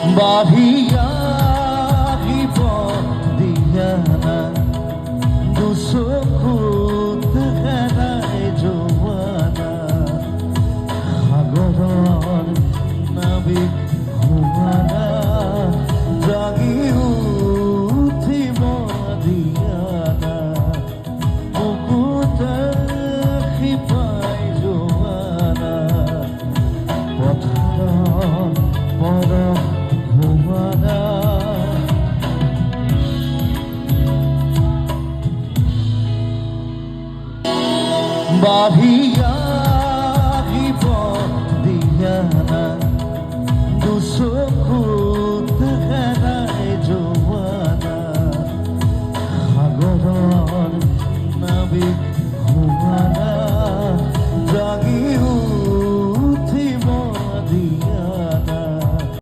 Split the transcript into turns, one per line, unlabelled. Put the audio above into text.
বাহিয়া give দিয়ানা দুচকুত হেৰাই জোৱানা সাগৰৰ নাবিক হোৱানা জাগি উঠিব দিয়ানা বুকুতে শিপাই জোৱানা পথাৰত পৰশ হোৱানা বাহিয়া গিব দিয়ানা দুচকুত